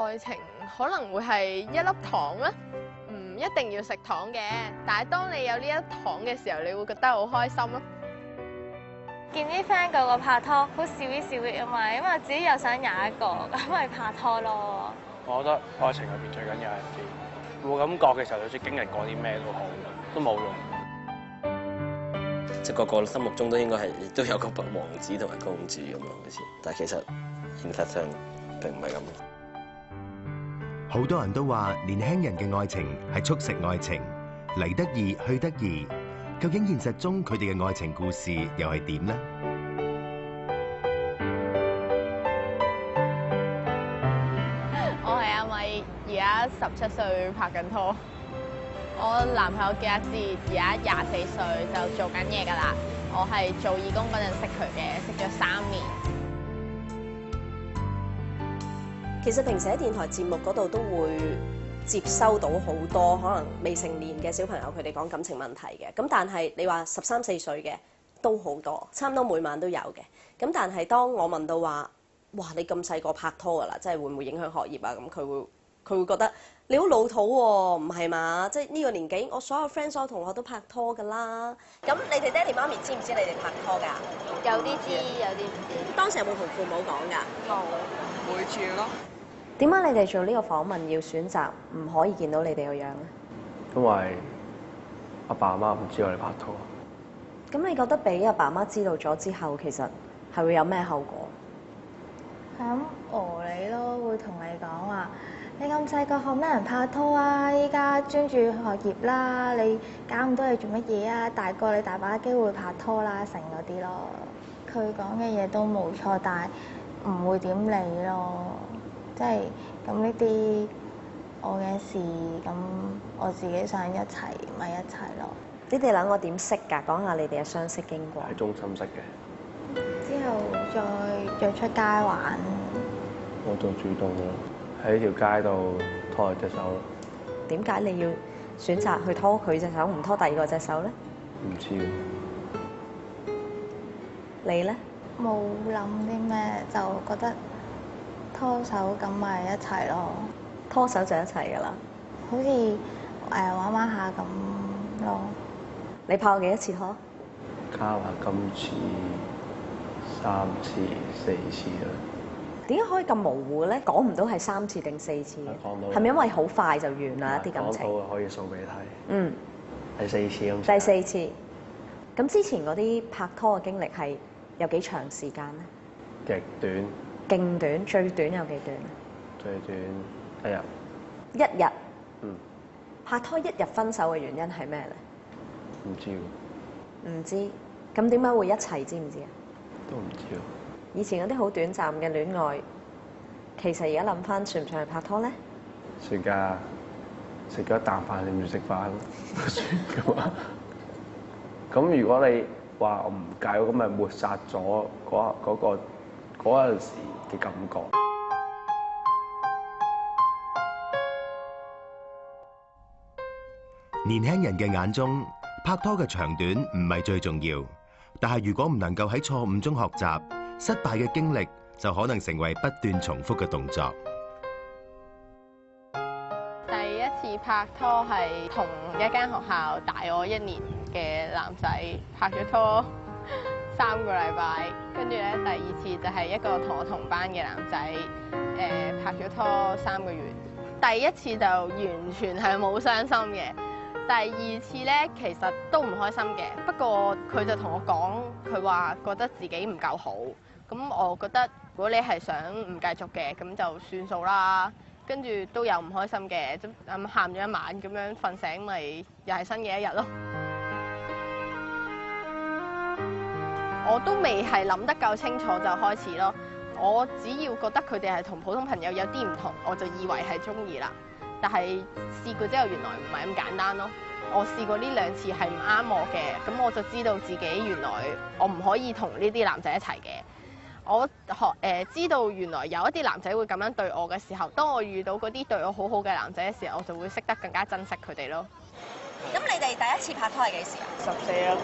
愛情可能會係一粒糖啦，唔一定要食糖嘅，但係當你有呢一糖嘅時候，你會覺得好開心咯。見啲 friend 個個拍拖，好 sweet 啊嘛，因為自己又想有一個，咁咪拍拖咯。我覺得愛情入邊最緊要係冇感覺嘅時候，就算經歷過啲咩都好，都冇用。即係個個心目中都應該係都有個王子同埋公主咁咯，好似，但係其實現實上並唔係咁。好多人都話年輕人嘅愛情係速食愛情，嚟得易去得易。究竟現實中佢哋嘅愛情故事又係點呢？我係阿米，而家17歲拍緊拖。我男朋友叫阿志，而家24歲就做緊嘢㗎啦。我係做義工嗰陣識佢嘅，識咗3年。其實平時喺電台節目嗰度都會接收到好多可能未成年嘅小朋友佢哋講感情問題嘅，咁但係你話13、14歲嘅都好多，差唔多每晚都有嘅。咁但係當我問到話，哇你咁細個拍拖㗎啦，即係會唔會影響學業啊？咁佢會覺得你好老土喎，唔係嘛？即係呢個年紀，我所有 friend 所有同學都拍拖㗎啦。咁你哋爹哋媽咪知唔知你哋拍拖㗎？有啲知，有啲唔知。當時有冇同父母講㗎？冇，會住咯。點解你哋做呢個訪問要選擇唔可以見到你哋個樣咧？因為阿爸阿媽唔知我哋拍拖。咁你覺得俾阿爸媽知道咗之後，其實係會有咩後果？係咁你咯，會同你講話，你咁細個學咩人拍拖啊？依家專注學業啦，你搞咁多嘢做乜嘢啊？大個你大把機會拍拖啦，成嗰啲咯。佢講嘅嘢都冇錯，但係唔會點理咯。即係咁呢啲我嘅事，咁我自己想一齊咪一齊咯。你哋兩個點識㗎？講下你哋嘅相識經過。喺中心識嘅。之後再約出街玩。我做主動咯，喺條街度拖佢隻手咯。點解你要選擇去拖佢隻手，唔拖第二個隻手咧？唔知喎。你咧？冇諗啲咩，就覺得拖手咁咪一齊咯。拖手就一齊㗎啦。好似玩玩下咁咯。你拍過幾多次拖？加埋今次3次4次啦。點解可以咁模糊咧？講唔到係3次定4次？講到。係咪因為好快就完啦一啲感情？講到可以數俾你睇。嗯。第4次咁。第4次。咁之前嗰啲拍拖嘅經歷係有幾長時間咧？極短。勁短，最短有幾短？最短1日。1日。嗯。拍拖1日分手嘅原因係咩咧？唔知喎。唔知。咁點解會一齊？知唔知啊？都唔知喎。以前嗰啲好短暫嘅戀愛，其實而家諗翻算唔算係拍拖咧？算㗎，食咗一啖飯你唔食飯都算㗎嘛。咁如果你話我唔介意，咁咪抹殺咗嗰陣時嘅感覺。年輕人嘅眼中，拍拖嘅長短唔係最重要，但係如果唔能夠喺錯誤中學習，失敗嘅經歷就可能成為不斷重複嘅動作。第一次拍拖係同一間學校大我1年嘅男仔拍咗拖3個禮拜，跟住咧第二次就係一個同我同班嘅男仔，拍咗拖3個月。第一次就完全係冇傷心嘅，第二次咧其實都唔開心嘅，不過佢就同我講，佢話覺得自己唔夠好，咁我覺得如果你係想唔繼續嘅，咁就算數啦。跟住都有唔開心嘅，咁喊咗一晚，咁樣瞓醒咪又係新嘅一日咯。我都未係諗得夠清楚就開始咯。我只要覺得佢哋係同普通朋友有啲唔同，我就以為係中意啦。但係試過之後，原來唔係咁簡單咯。我試過呢2次係唔啱我嘅，咁我就知道自己原來我唔可以同呢啲男仔一齊嘅。我知道原來有一啲男仔會咁樣對我嘅時候，當我遇到嗰啲對我好好嘅男仔嘅時候，我就會識得更加珍惜佢哋咯。咁你哋第一次拍拖係幾時啊？ 14啊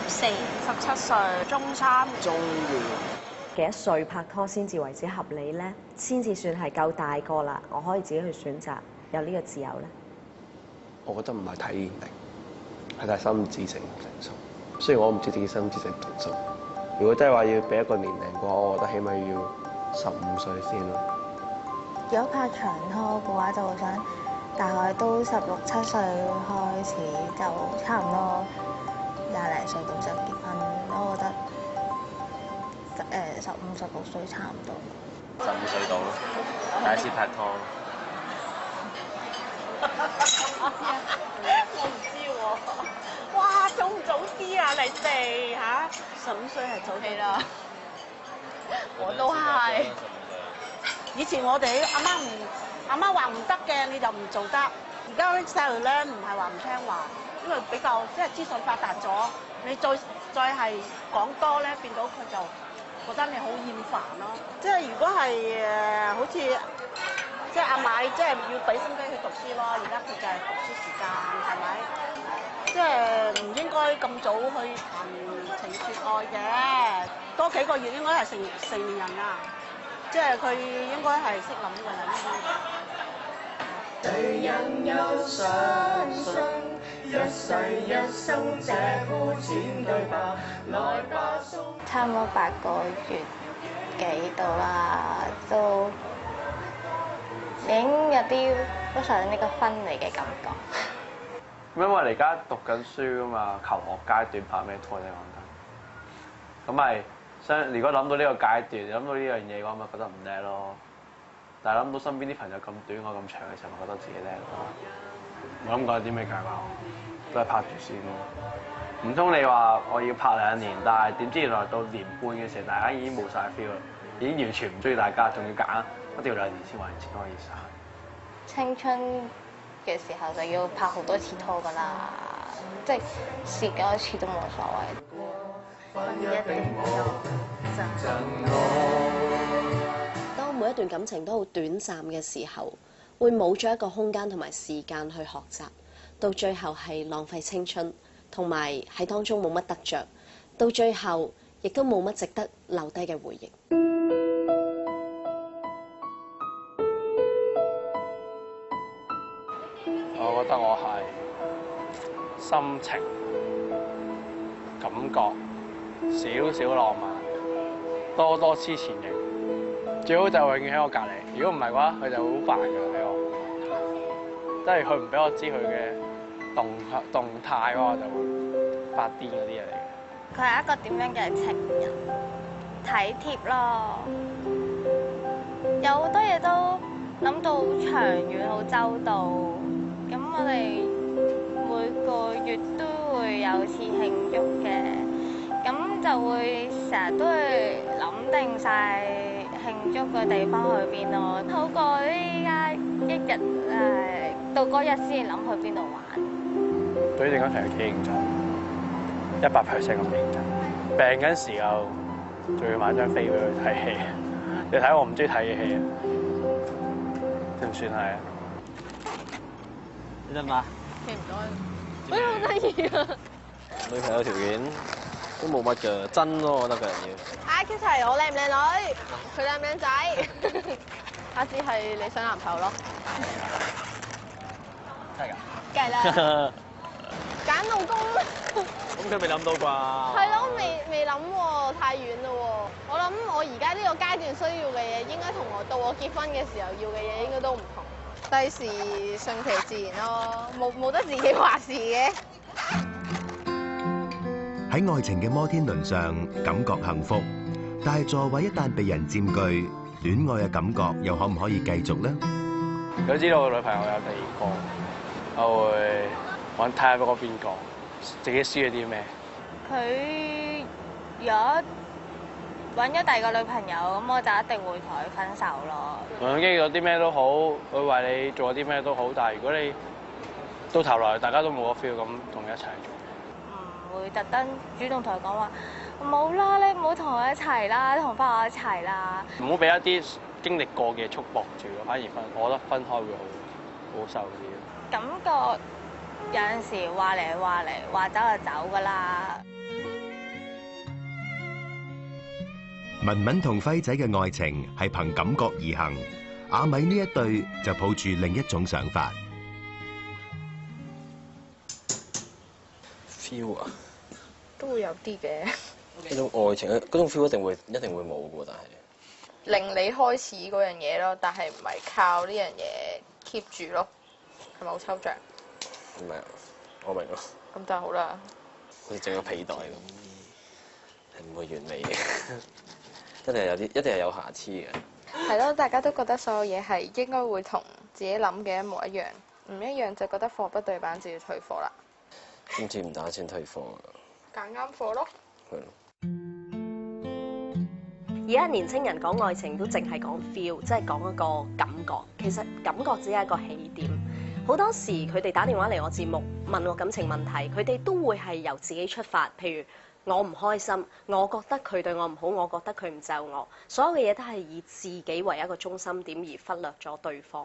，14、17歲，中3。中二。幾多歲拍拖先至為之合理咧？先至算係夠大個啦，我可以自己去選擇，有呢個自由咧？我覺得唔係睇年齡，係睇心智成唔成熟。雖然我唔知自己心智成唔成熟，如果真係話要俾一個年齡嘅話，我覺得起碼要15歲先咯。如果拍長拖嘅話，就會想大概都16、17歲開始，就差唔多20零歲到就結婚。我覺得15、16歲差唔多。15歲到咯，第一次拍拖。我唔知喎，哇，早唔早啲啊？你哋嚇15歲係早啲啦，我都係。以前我哋阿媽話唔得嘅，你就唔做得。而家啲細路咧唔係話唔聽話，因為比較即係資訊發達咗，你再係講多咧，變到佢就覺得你好厭煩咯。即係如果係好似即係阿買，即係要俾心機去讀書咯。而家佢就係讀書時間，係咪？即係唔應該咁早去談情説愛嘅，多幾個月應該係成年人啦。即係佢應該係識諗㗎啦呢啲。誰人又相信一世一生這膚淺對白？來吧，差唔多8個月幾到啦，都已經有啲不想呢個分離嘅感覺。因為你而家讀緊書啊嘛，求學階段拍咩拖啫講得。咁咪如果諗到呢個階段，諗到呢樣嘢嘅話，咪覺得唔叻咯。但係諗到身邊啲朋友咁短我咁長嘅時候，咪覺得自己叻咯。我諗過有啲咩計劃，都係拍住先咯。唔通你話我要拍2年，但係點知原來到年半嘅時候，大家已經冇晒 feel 啦，已經完全唔中意大家，仲要揀一定要2年先可以散。青春嘅時候就要拍好多次拖㗎啦，即係試幾多次都冇所謂。一定當每一段感情都好短暫嘅時候，會冇咗一個空間同埋時間去學習，到最後係浪費青春，同埋喺當中冇乜得着，到最後亦都冇乜值得留低嘅回憶。我覺得我係心情、感覺、少少浪漫，多多黐前型。最好就永遠喺我隔離。如果唔係嘅話，佢就會好煩㗎俾我。即係佢唔俾我知佢嘅動態嘅話，我就會發癲嗰啲嘢嚟嘅。佢係一個點樣嘅情人？體貼咯，有好多嘢都諗到好長遠、好周到。咁我哋每個月都會有次慶祝嘅，咁就會成日都會諗定晒慶祝嘅地方去邊咯，好過依家一日到嗰日先諗去邊度玩。對呢段感情係幾認真，100% 咁認真。病緊時候仲要買張飛俾佢睇戲，你睇我唔中意睇嘅戲啊，算唔算係啊？你得嘛？唔該，好得意啊！女朋友條件都冇乜㗎，真咯，我覺得個人要。阿 Kiss 係我靚唔靚女，佢靚唔靚仔，阿志係你想男朋友咯。真係㗎？梗係啦，揀老公。咁佢未諗到啩？係咯，未諗喎，太遠啦喎。我諗我而家呢個階段需要嘅嘢，應該同我到我結婚嘅時候要嘅嘢應該都唔同。第時順其自然咯，冇得自己話事嘅。喺愛情嘅摩天輪上，感覺幸福，但係座位一旦被人佔據，戀愛嘅感覺又可唔可以繼續呢？如果知道我女朋友有第二個，我會揾睇下嗰個邊個，自己輸咗啲咩。佢如果揾咗第二個女朋友，咁我就一定會同佢分手咯。無論經歷咗啲咩都好，佢為你做咗啲咩都好，但係如果你到頭來大家都冇個 feel，咁同你一齊做。唔會特登主動同佢講話，冇啦，你唔好同我一齊啦，同翻我一齊啦。唔好俾一啲經歷過嘅束縛住，反而我覺得分開會好受啲。感覺有陣時話嚟話嚟，話走就走㗎啦。文文同輝仔嘅愛情係憑感覺而行，阿米呢一對就抱住另一種想法。feel 啊，都會有啲嘅。嗰種愛情，嗰種 feel 一定會冇嘅喎，但係令你開始嗰樣嘢咯，但係唔係靠呢樣嘢 keep 住咯，係咪好抽象？唔係，我明咯。咁就好啦。好似整個皮袋咁，係唔會完美嘅，一定係有瑕疵嘅。係咯，大家都覺得所有嘢係應該會同自己諗嘅一模一樣，唔一樣就覺得貨不對版就要退貨啦。今次唔打算退貨啊，揀啱貨咯。係咯。而家年青人講愛情都淨係講 feel，即係講一個感覺。其實感覺只係一個起點。好多時佢哋打電話嚟我節目問我感情問題，佢哋都會係由自己出發。譬如我唔開心，我覺得佢對我唔好，我覺得佢唔就我，所有嘅嘢都係以自己為一個中心點而忽略咗對方。